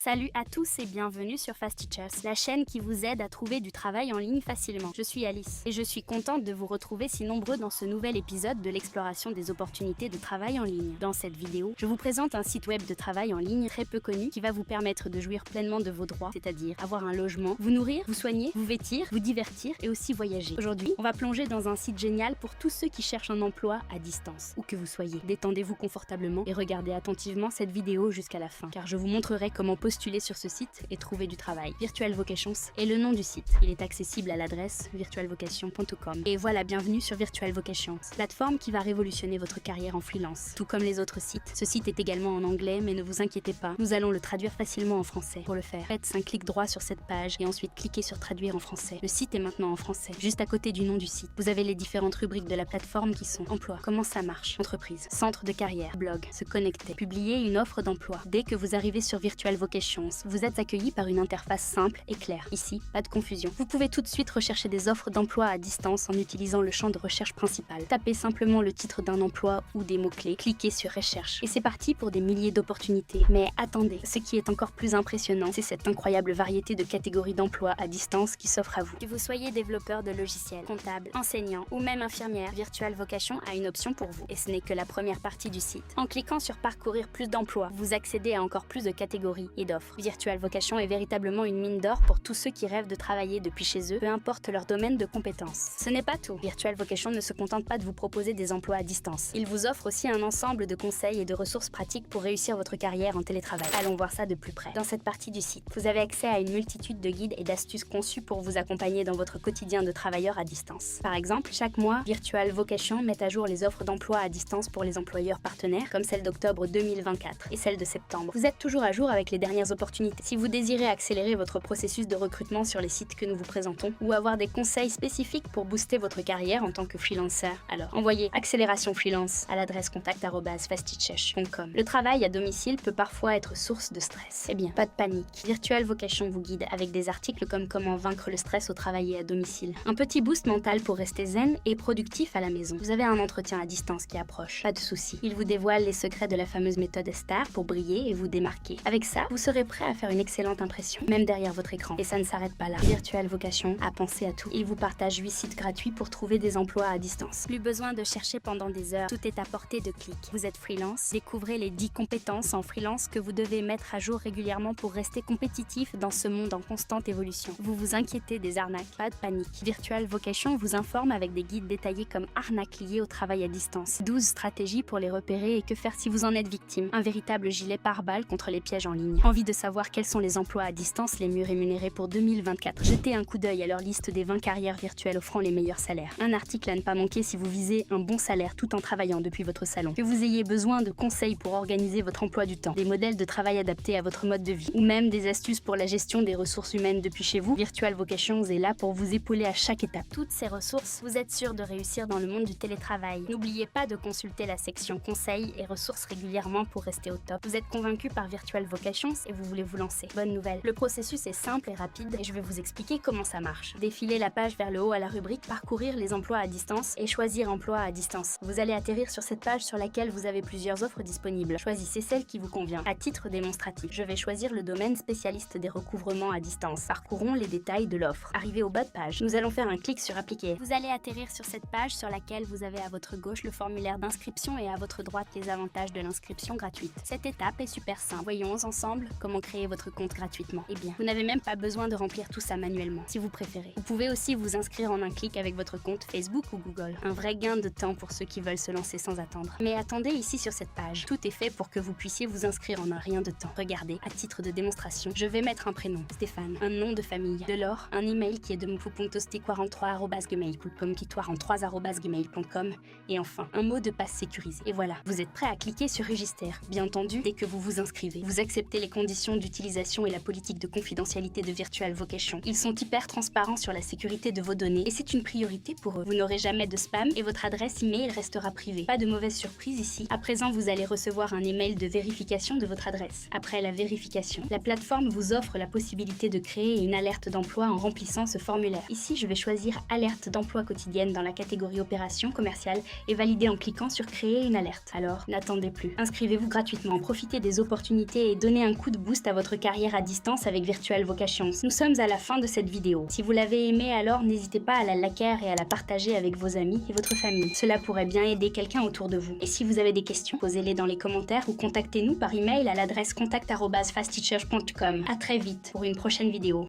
Salut à tous et bienvenue sur Fast Teachers, la chaîne qui vous aide à trouver du travail en ligne facilement. Je suis Alice et je suis contente de vous retrouver si nombreux dans ce nouvel épisode de l'exploration des opportunités de travail en ligne. Dans cette vidéo, je vous présente un site web de travail en ligne très peu connu qui va vous permettre de jouir pleinement de vos droits, c'est-à-dire avoir un logement, vous nourrir, vous soigner, vous vêtir, vous divertir et aussi voyager. Aujourd'hui, on va plonger dans un site génial pour tous ceux qui cherchent un emploi à distance, où que vous soyez. Détendez-vous confortablement et regardez attentivement cette vidéo jusqu'à la fin, car je vous montrerai comment postuler sur ce site et trouver du travail. Virtual Vocations est le nom du site. Il est accessible à l'adresse virtualvocation.com. Et voilà, bienvenue sur Virtual Vocations, plateforme qui va révolutionner votre carrière en freelance. Tout comme les autres sites, ce site est également en anglais, mais ne vous inquiétez pas, nous allons le traduire facilement en français. Pour le faire, faites un clic droit sur cette page et ensuite cliquez sur traduire en français. Le site est maintenant en français. Juste à côté du nom du site, vous avez les différentes rubriques de la plateforme qui sont emploi, comment ça marche, entreprise, centre de carrière, blog, se connecter, publier une offre d'emploi. Dès que vous arrivez sur Virtual Vocations, vous êtes accueilli par une interface simple et claire. Ici, pas de confusion. Vous pouvez tout de suite rechercher des offres d'emploi à distance en utilisant le champ de recherche principal. Tapez simplement le titre d'un emploi ou des mots-clés, cliquez sur recherche. Et c'est parti pour des milliers d'opportunités. Mais attendez, ce qui est encore plus impressionnant, c'est cette incroyable variété de catégories d'emploi à distance qui s'offre à vous. Que vous soyez développeur de logiciels, comptable, enseignant ou même infirmière, Virtual Vocation a une option pour vous. Et ce n'est que la première partie du site. En cliquant sur parcourir plus d'emplois, vous accédez à encore plus de catégories et d'offres. Virtual Vocation est véritablement une mine d'or pour tous ceux qui rêvent de travailler depuis chez eux, peu importe leur domaine de compétences. Ce n'est pas tout. Virtual Vocation ne se contente pas de vous proposer des emplois à distance. Il vous offre aussi un ensemble de conseils et de ressources pratiques pour réussir votre carrière en télétravail. Allons voir ça de plus près. Dans cette partie du site, vous avez accès à une multitude de guides et d'astuces conçus pour vous accompagner dans votre quotidien de travailleur à distance. Par exemple, chaque mois, Virtual Vocation met à jour les offres d'emploi à distance pour les employeurs partenaires, comme celle d'octobre 2024 et celle de septembre. Vous êtes toujours à jour avec les dernières opportunités. Si vous désirez accélérer votre processus de recrutement sur les sites que nous vous présentons ou avoir des conseils spécifiques pour booster votre carrière en tant que freelancer, alors envoyez Accélération Freelance à l'adresse contact@fastteachers.com. Le travail à domicile peut parfois être source de stress. Eh bien, pas de panique. Virtual Vocation vous guide avec des articles comme comment vaincre le stress au travail et à domicile. Un petit boost mental pour rester zen et productif à la maison. Vous avez un entretien à distance qui approche. Pas de soucis. Il vous dévoile les secrets de la fameuse méthode STAR pour briller et vous démarquer. Avec ça, vous serez prêt à faire une excellente impression, même derrière votre écran. Et ça ne s'arrête pas là. Virtual Vocation a pensé à tout. Il vous partage 8 sites gratuits pour trouver des emplois à distance. Plus besoin de chercher pendant des heures, tout est à portée de clic. Vous êtes freelance, découvrez les 10 compétences en freelance que vous devez mettre à jour régulièrement pour rester compétitif dans ce monde en constante évolution. Vous vous inquiétez des arnaques, pas de panique. Virtual Vocation vous informe avec des guides détaillés comme arnaques liées au travail à distance, 12 stratégies pour les repérer et que faire si vous en êtes victime. Un véritable gilet pare-balles contre les pièges en ligne. Envie de savoir quels sont les emplois à distance les mieux rémunérés pour 2024. Jetez un coup d'œil à leur liste des 20 carrières virtuelles offrant les meilleurs salaires. Un article à ne pas manquer si vous visez un bon salaire tout en travaillant depuis votre salon. Que vous ayez besoin de conseils pour organiser votre emploi du temps, des modèles de travail adaptés à votre mode de vie, ou même des astuces pour la gestion des ressources humaines depuis chez vous, Virtual Vocations est là pour vous épauler à chaque étape. Toutes ces ressources, vous êtes sûr de réussir dans le monde du télétravail. N'oubliez pas de consulter la section conseils et ressources régulièrement pour rester au top. Vous êtes convaincu par Virtual Vocations et vous voulez vous lancer. Bonne nouvelle, le processus est simple et rapide et je vais vous expliquer comment ça marche. Défilez la page vers le haut à la rubrique parcourir les emplois à distance et choisir emploi à distance. Vous allez atterrir sur cette page sur laquelle vous avez plusieurs offres disponibles. Choisissez celle qui vous convient. À titre démonstratif, je vais choisir le domaine spécialiste des recouvrements à distance. Parcourons les détails de l'offre. Arrivé au bas de page, nous allons faire un clic sur appliquer. Vous allez atterrir sur cette page sur laquelle vous avez à votre gauche le formulaire d'inscription et à votre droite les avantages de l'inscription gratuite. Cette étape est super simple. Voyons ensemble comment créer votre compte gratuitement. Eh bien, vous n'avez même pas besoin de remplir tout ça manuellement, si vous préférez. Vous pouvez aussi vous inscrire en un clic avec votre compte Facebook ou Google. Un vrai gain de temps pour ceux qui veulent se lancer sans attendre. Mais attendez, ici sur cette page, tout est fait pour que vous puissiez vous inscrire en un rien de temps. Regardez, à titre de démonstration, je vais mettre un prénom, Stéphane, un nom de famille, Delors, un email qui est de mofo.tosti43@gmail.com, qui43@gmail.com, et enfin, un mot de passe sécurisé. Et voilà, vous êtes prêt à cliquer sur Register. Bien entendu, dès que vous vous inscrivez, vous acceptez les conditions d'utilisation et la politique de confidentialité de Virtual Vocation. Ils sont hyper transparents sur la sécurité de vos données et c'est une priorité pour eux. Vous n'aurez jamais de spam et votre adresse email restera privée. Pas de mauvaise surprise ici. À présent, vous allez recevoir un email de vérification de votre adresse. Après la vérification, la plateforme vous offre la possibilité de créer une alerte d'emploi en remplissant ce formulaire. Ici, je vais choisir alerte d'emploi quotidienne dans la catégorie opération commerciale et valider en cliquant sur créer une alerte. Alors, n'attendez plus. Inscrivez-vous gratuitement, profitez des opportunités et donnez un coup de de boost à votre carrière à distance avec Virtual Vocations. Nous sommes à la fin de cette vidéo. Si vous l'avez aimée, alors n'hésitez pas à la liker et à la partager avec vos amis et votre famille. Cela pourrait bien aider quelqu'un autour de vous. Et si vous avez des questions, posez-les dans les commentaires ou contactez-nous par email à l'adresse contact@fastteachers.com. À très vite pour une prochaine vidéo.